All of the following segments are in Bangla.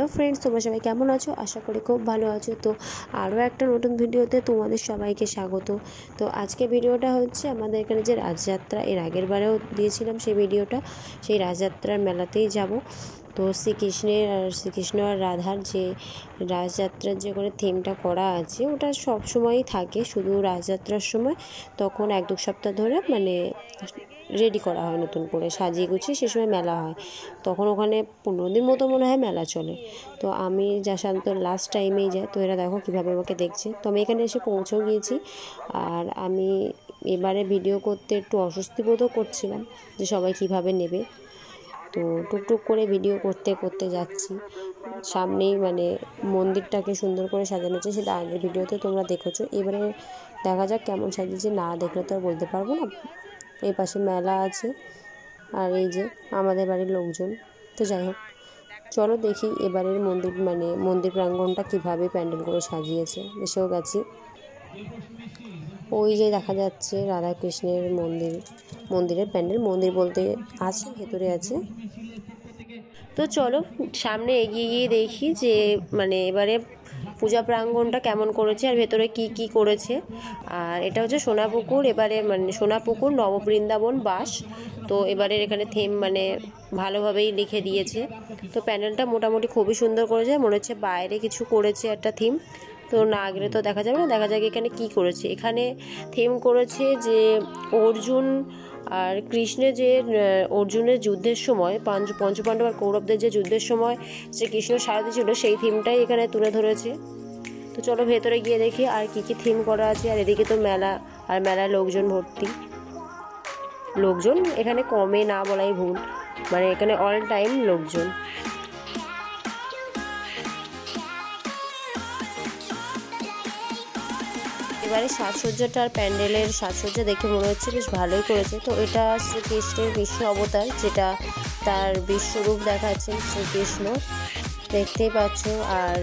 হ্যালো ফ্রেন্ডস, তোমরা সবাই কেমন আছো? আশা করি খুব ভালো আছো। তো আরও একটা নতুন ভিডিওতে তোমাদের সবাইকে স্বাগত। তো আজকে ভিডিওটা হচ্ছে আমাদের এখানে যে রাজযাত্রা, এর আগের বারেও দিয়েছিলাম সেই ভিডিওটা, সেই রাজযাত্রার মেলাতেই যাব। তো শ্রীকৃষ্ণ আর রাধার যে রাজযাত্রার যে করে থিমটা করা আছে, ওটা সব সময়ই থাকে, শুধু রাজযাত্রার সময় তখন 1-2 সপ্তাহ ধরে মানে রেডি করা হয়, নতুন করে সাজিয়ে গুছিয়ে সে সময় মেলা হয়। তখন ওখানে 15 দিন মতো মনে হয় মেলা চলে। তো আমি শান্ত লাস্ট টাইমেই যাই। তো এরা দেখো কীভাবে আমাকে দেখছে। তো আমি এখানে এসে পৌঁছেও গিয়েছি। আর আমি এবারে ভিডিও করতে একটু অস্বস্তি বোধও করছিলাম যে সবাই কীভাবে নেবে। তো টুকটুক করে ভিডিও করতে করতে যাচ্ছি। সামনেই মানে মন্দিরটাকে সুন্দর করে সাজানো হচ্ছে, সেটা আগের ভিডিওতে তোমরা দেখেছো। এবারে দেখা যাক কেমন সাজিয়েছে, না দেখলে তো আর বলতে পারবো না। এই পাশে মেলা আছে, আর এই যে আমাদের বাড়ির লোকজন। তো যাই হোক, চলো দেখি এবারের মন্দির প্রাঙ্গণটা কীভাবে প্যান্ডেল করে সাজিয়েছে। এসেও গেছি। ওই যে দেখা যাচ্ছে রাধাকৃষ্ণের মন্দিরের প্যান্ডেল। মন্দির বলতে আছে, ভেতরে আছে। তো চলো সামনে এগিয়ে গিয়ে দেখি যে এবারে পূজা প্রাঙ্গণটা কেমন করেছে আর ভেতরে কি কি করেছে। আর এটা হচ্ছে সোনাপুকুর, এবারে সোনাপুকুর নববৃন্দাবন বাস। তো এবারের এখানে থিম ভালোভাবেই লিখে দিয়েছে। তো প্যান্ডেলটা মোটামুটি খুবই সুন্দর করেছে, মনে হচ্ছে বাইরে কিছু করেছে একটা থিম। তো না গেলে তো দেখা যাবে না, দেখা যাক এখানে কি করেছে। এখানে থিম করেছে যে অর্জুন আর কৃষ্ণের যে অর্জুনের যুদ্ধের সময় পঞ্চপাণ্ডব আর কৌরবদের যে যুদ্ধের সময় শ্রীকৃষ্ণ সারথি ছিল, সেই থিমটাই এখানে তুলে ধরেছে। তো চলো ভেতরে গিয়ে দেখি আর কি কি থিম করা আছে। আর এদিকে তো মেলা, আর মেলায় লোকজন ভর্তি। লোকজন এখানে কমে না বলাই ভুল, এখানে অল টাইম লোকজন। এবারে সাজসজ্জাটা আর প্যান্ডেলের সাজসজ্জা দেখে মনে হচ্ছে বেশ ভালোই করেছে। তো এটা শ্রীকৃষ্ণের বিশ্ব অবতার, যেটা তার বিশ্বরূপ দেখাচ্ছেন শ্রীকৃষ্ণ, দেখতেই পাচ্ছ। আর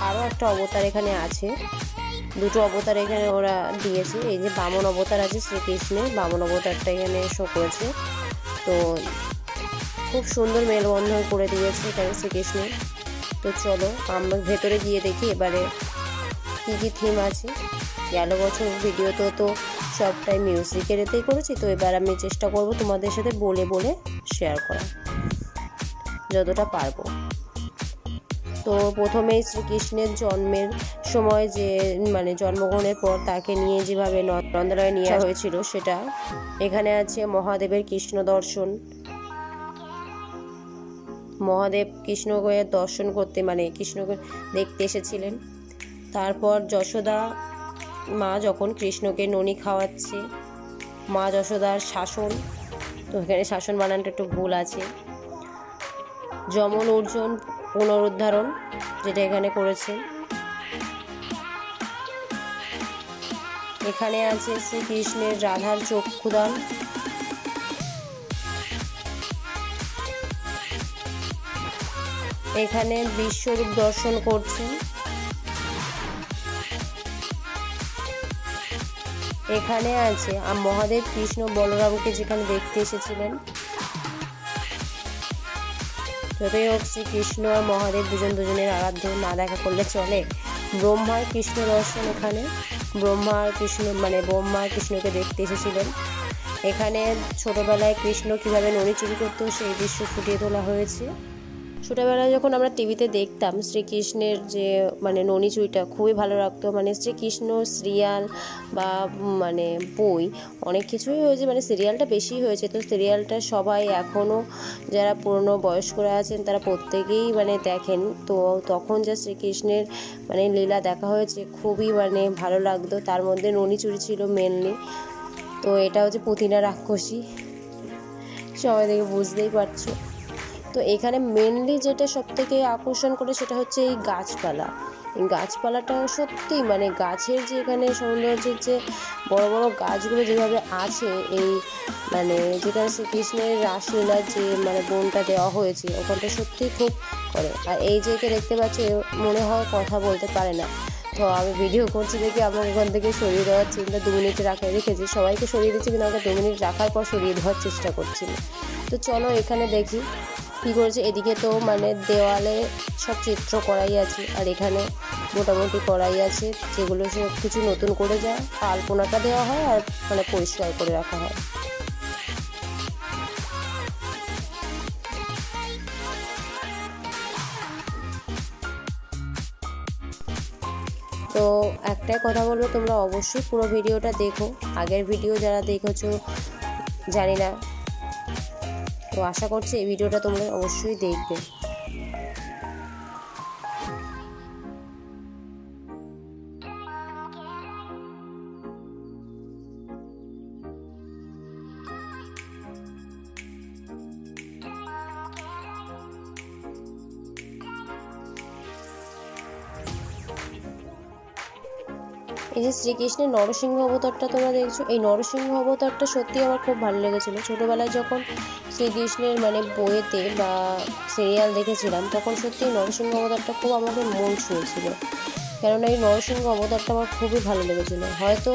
আরও একটা অবতার এখানে আছে, দুটো অবতার এখানে ওরা দিয়েছে। এই যে বামন অবতার আছে শ্রীকৃষ্ণের, বামন অবতারটা এখানে শো করেছে। তো খুব সুন্দর মেলবন্ধন করে দিয়েছে এখানে শ্রীকৃষ্ণের। তো চলো আমরা ভেতরে গিয়ে দেখি এবারে কী কী থিম আছে। গেল বছর ভিডিওতে তো সবটাই মিউজিকের এতেই করেছি। তো এবার আমি চেষ্টা করব তোমাদের সাথে বলে বলে শেয়ার করা যতটা পারবো। তো প্রথমেই শ্রীকৃষ্ণের জন্মের সময় যে জন্মগ্রহণের পর তাকে নিয়ে যেভাবে নন্দলায় নেওয়া হয়েছিল, সেটা এখানে আছে। মহাদেবের কৃষ্ণ দর্শন, মহাদেব কৃষ্ণকে দর্শন করতে কৃষ্ণকে দেখতে এসেছিলেন। তারপর যশোদা মা যখন কৃষ্ণকে ননি খাওয়াচ্ছে, মা যশোদার শাসন। তো এখানে শাসন বানানটা একটু ভুল আছে। যমন অর্জুন পুনরুদ্ধারণ, যেটা এখানে করেছে। এখানে আছে শ্রীকৃষ্ণের রাধার চক্ষুদান। এখানে বিশ্বরূপ দর্শন করছেন। এখানে আছে মহাদেব কৃষ্ণ বলরামকে যেখানে দেখতে এসেছিলেন। যতই হোক শ্রীকৃষ্ণ আর মহাদেব দুজনের আরাধ্য, না দেখা করলে চলে। ব্রহ্মার কৃষ্ণ দর্শন, এখানে ব্রহ্মা কৃষ্ণকে দেখতে এসেছিলেন। এখানে ছোটবেলায় কৃষ্ণ কীভাবে ননি চুরি করতো সেই দৃশ্য ফুটিয়ে তোলা হয়েছে। ছোটোবেলায় যখন আমরা টিভিতে দেখতাম শ্রীকৃষ্ণের যে ননি চুরিটা খুবই ভালো লাগতো। শ্রীকৃষ্ণ সিরিয়াল বা বই অনেক কিছুই হয়েছে, সিরিয়ালটা বেশি হয়েছে। তো সিরিয়ালটা সবাই এখনও যারা পুরনো বয়স্করা আছেন তারা প্রত্যেকেই দেখেন। তো তখন যা শ্রীকৃষ্ণের লীলা দেখা হয়েছে, খুবই ভালো লাগতো। তার মধ্যে ননি চুরি ছিল মেনলি। তো এটা হচ্ছে পুতিনা রাক্ষসী, সবাই দেখে বুঝতেই পারছো। তো এখানে মেনলি যেটা সবথেকে আকর্ষণ করে সেটা হচ্ছে এই গাছপালা। এই গাছপালাটা সত্যি গাছের যে এখানে সৌন্দর্যের যে বড় বড় গাছগুলো যেভাবে আছে, এই যেখানে শ্রীকৃষ্ণের রাসলীলার যে বনটা দেওয়া হয়েছে, ওখানটা সত্যিই খুব করে। আর এই যে একে দেখতে পাচ্ছি, মনে হয় কথা বলতে পারে না। তো আমি ভিডিও করছি দেখে আমাকে ওখান থেকে সরিয়ে দেওয়ার চিন্তা 2 মিনিট রেখেছি। সবাইকে সরিয়ে দিচ্ছি, কিন্তু আমাকে 2 মিনিট রাখার পর সরিয়ে দেওয়ার চেষ্টা করছিল। তো চলো এখানে দেখি কী করেছে, এদিকে তো মানে দেওয়ালে সব চিত্র করাই আছে, আর এখানে মোটামুটি করাই আছে, যেগুলো সব কিছু নতুন করে যায়, আলপনাটা দেওয়া হয় আর মানে পরিষ্কার করে রাখা হয়। তো একটাই কথা বলবো, তোমরা অবশ্যই পুরো ভিডিওটা দেখো। আগের ভিডিও যারা দেখেছো জানি না, তো আশা করছি এই ভিডিওটা তোমরা অবশ্যই দেখবে। এই যে শ্রীকৃষ্ণের নরসিংহ অবতারটা তোমরা দেখছো, এই নরসিংহ অবতারটা সত্যি আমার খুব ভালো লেগেছিলো। ছোটোবেলায় যখন শ্রীকৃষ্ণের মানে বইয়েতে বা সিরিয়াল দেখেছিলাম, তখন সত্যি নরসিংহ অবতারটা খুব আমাকে মন ছুঁয়েছিল। কেননা এই নরসিংহ অবতারটা আমার খুবই ভালো লেগেছিলো। হয়তো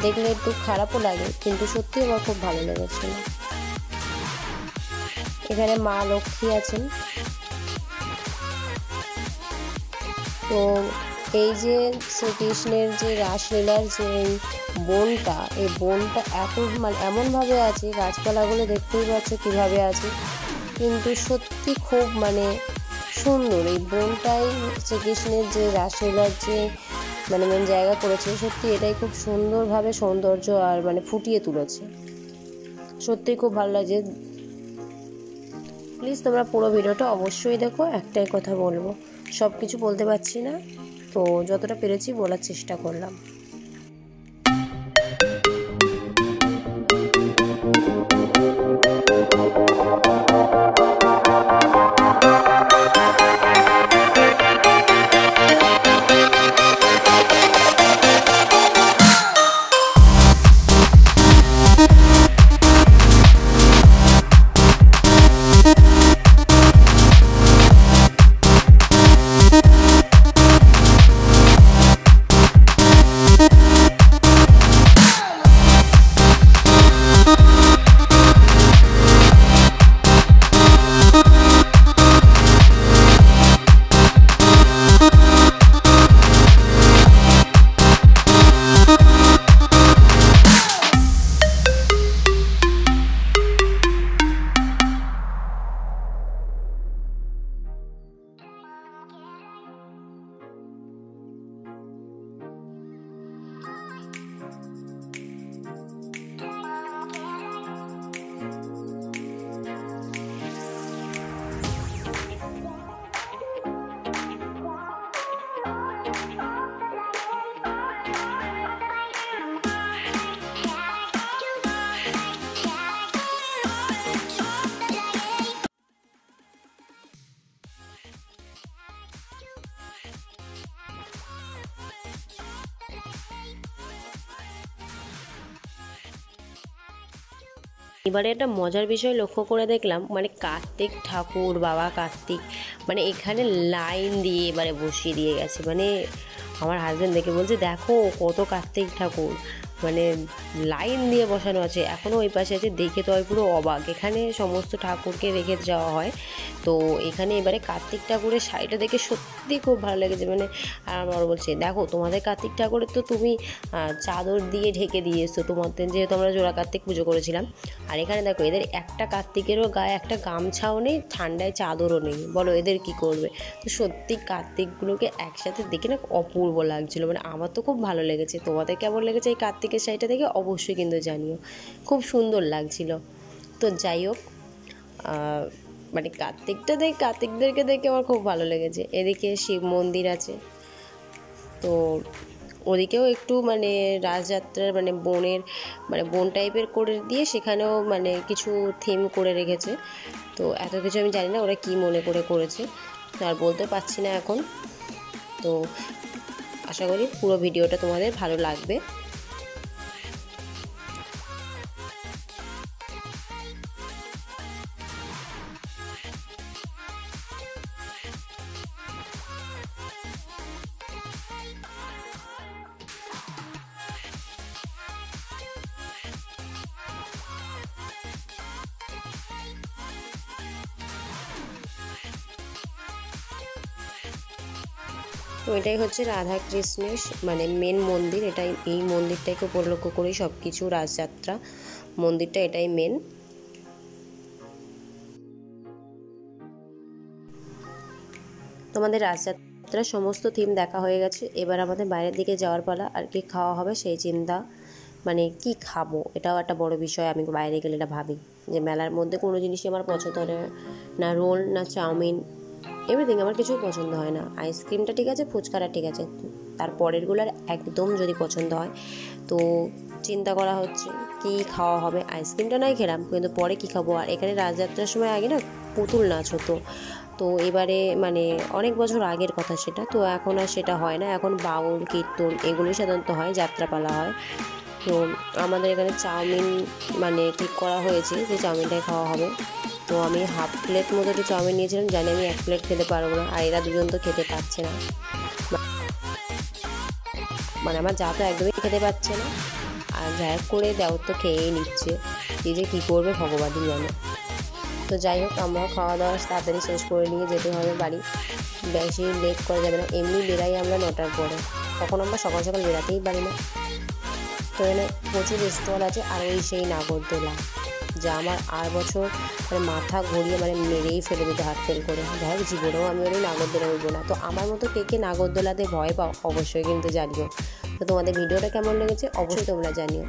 দেখলে একটু খারাপও লাগে, কিন্তু সত্যি আমার খুব ভালো লেগেছিলো। এখানে মা লক্ষ্মী আছেন। তো এই যে শ্রীকৃষ্ণের যে রাসলীলার যে বনটা, এই বনটা এত মানে এমনভাবে আছে, গাছপালাগুলো দেখতেই পাচ্ছ কীভাবে আছে, কিন্তু সত্যি খুব মানে সুন্দর। এই বনটাই শ্রীকৃষ্ণের যে রাসলীলার যে মানে মেন জায়গা করেছে, সত্যি এটাই খুব সুন্দরভাবে সৌন্দর্য আর মানে ফুটিয়ে তুলেছে। সত্যিই খুব ভালো লাগছে। প্লিজ তোমরা পুরো ভিডিওটা অবশ্যই দেখো। একটাই কথা বলবো, সব কিছু বলতে পারছি না, তো যতটা পেরেছি বলার চেষ্টা করলাম। এবারে একটা মজার বিষয় লক্ষ্য করে দেখলাম, মানে কার্তিক ঠাকুর, বাবা কার্তিক মানে এখানে লাইন দিয়ে এবারে বসিয়ে দিয়ে গেছে। মানে আমার হাজব্যান্ড দেখে বলছে, দেখো কত কার্তিক ঠাকুর, মানে লাইন দিয়ে বসানো আছে। এখনও ওই পাশে আছে, দেখে তো হয় পুরো অবাক। এখানে সমস্ত ঠাকুরকে রেখে যাওয়া হয়, তো এখানে এবারে কার্তিক ঠাকুরের শাড়িটা দেখে সত্যি খুব ভালো লেগেছে। মানে আর আমার বলছে, দেখো তোমাদের কার্তিক ঠাকুরের তো তুমি চাদর দিয়ে ঢেকে দিয়ে এসছো, তোমাদের যেহেতু আমরা জোড়া কার্তিক পুজো করেছিলাম। আর এখানে দেখো এদের একটা কার্তিকেরও গায়ে একটা গামছাও নেই, ঠান্ডায় চাদরও নেই, বলো এদের কি করবে। তো সত্যি কার্তিকগুলোকে একসাথে দেখে না অপূর্ব লাগছিলো। মানে আমার তো খুব ভালো লেগেছে। তোমাদের কেমন লেগেছে এই কার্তিকের শাড়িটা দেখে অবশ্যই কিন্তু জানিও, খুব সুন্দর লাগছিল। তো যাই হোক, মানে কার্তিকদেরকে দেখে আমার খুব ভালো লেগেছে। এদিকে শিব মন্দির আছে, তো ওদিকেও একটু মানে রাজযাত্রার মানে বন টাইপের করে দিয়ে সেখানেও মানে কিছু থিম করে রেখেছে। তো এত কিছু আমি জানি না ওরা কি মনে করে করেছে, তো আর বলতে পারছি না এখন। তো আশা করি পুরো ভিডিওটা তোমাদের ভালো লাগবে। তো এটাই হচ্ছে রাধা কৃষ্ণের মানে মেন মন্দির। এটাই, এই মন্দিরটাকে উপলক্ষ করেই সব কিছু, রাসযাত্রা মন্দিরটা এটাই মেন। তোমাদের রাসযাত্রার সমস্ত থিম দেখা হয়ে গেছে। এবার আমাদের বাইরের দিকে যাওয়ার পালা। আর কি খাওয়া হবে সেই চিন্তা, মানে কি খাবো এটাও একটা বড় বিষয়। আমি বাইরে গেলে এটা ভাবি যে মেলার মধ্যে কোনো জিনিসই আমার পছন্দ হয় না, রোল না চাউমিন, এভরিথিং আমার কিছু পছন্দ হয় না। আইসক্রিমটা ঠিক আছে, ফুচকাটা ঠিক আছে, তারপরেরগুলো আর একদম যদি পছন্দ হয়। তো চিন্তা করা হচ্ছে কি খাওয়া হবে। আইসক্রিমটা নয় খেলাম, কিন্তু পরে কি খাবো। আর এখানে রাসযাত্রার সময় আগে না পুতুল নাচ হতো, তো এবারে মানে অনেক বছর আগের কথা সেটা, তো এখন আর সেটা হয় না। এখন বাউল কীর্তন এগুলোই সাধারণত হয়, যাত্রাপালা হয়। তো আমাদের এখানে চাউমিন মানে ঠিক করা হয়েছে যে চাউমিনটাই খাওয়া হবে। তো আমি হাফ প্লেট মতো একটু চাউমিন নিয়েছিলাম, জানি আমি 1 প্লেট খেতে পারবো না, আর এরা দুজন তো খেতে পারছে না, মানে আমার যা তো একদমই খেতে পারছে না, আর যা করে দেওয়ার তো খেয়েই নিচ্ছে। যে কী করবে ভগবানই জানে। তো যাই হোক, আমরাও খাওয়া দাওয়া তাড়াতাড়ি শেষ করে নিয়ে যেতে হবে বাড়ি, বেশি লেট করা যাবে না। এমনি বেরাই আমরা 9টার পরে, তখন আমরা সকাল সকাল বেরাতেই পারি না। তো এখানে প্রচুর স্টল আছে। আর ওই সেই নাগরদোলা, যা আমার আর বছর মানে মাথা ঘুরিয়ে মানে মেরেই ফেলে দিতে হাত ফেল করে। যাই হোক, জীবনেও আমি ওই নাগরদোলা উঠবো না। তো আমার মতো কে কে নাগরদোলাতে ভয় পাও অবশ্যই কিন্তু জানিও। তো তোমাদের ভিডিওটা কেমন লেগেছে অবশ্যই তোমরা জানিও।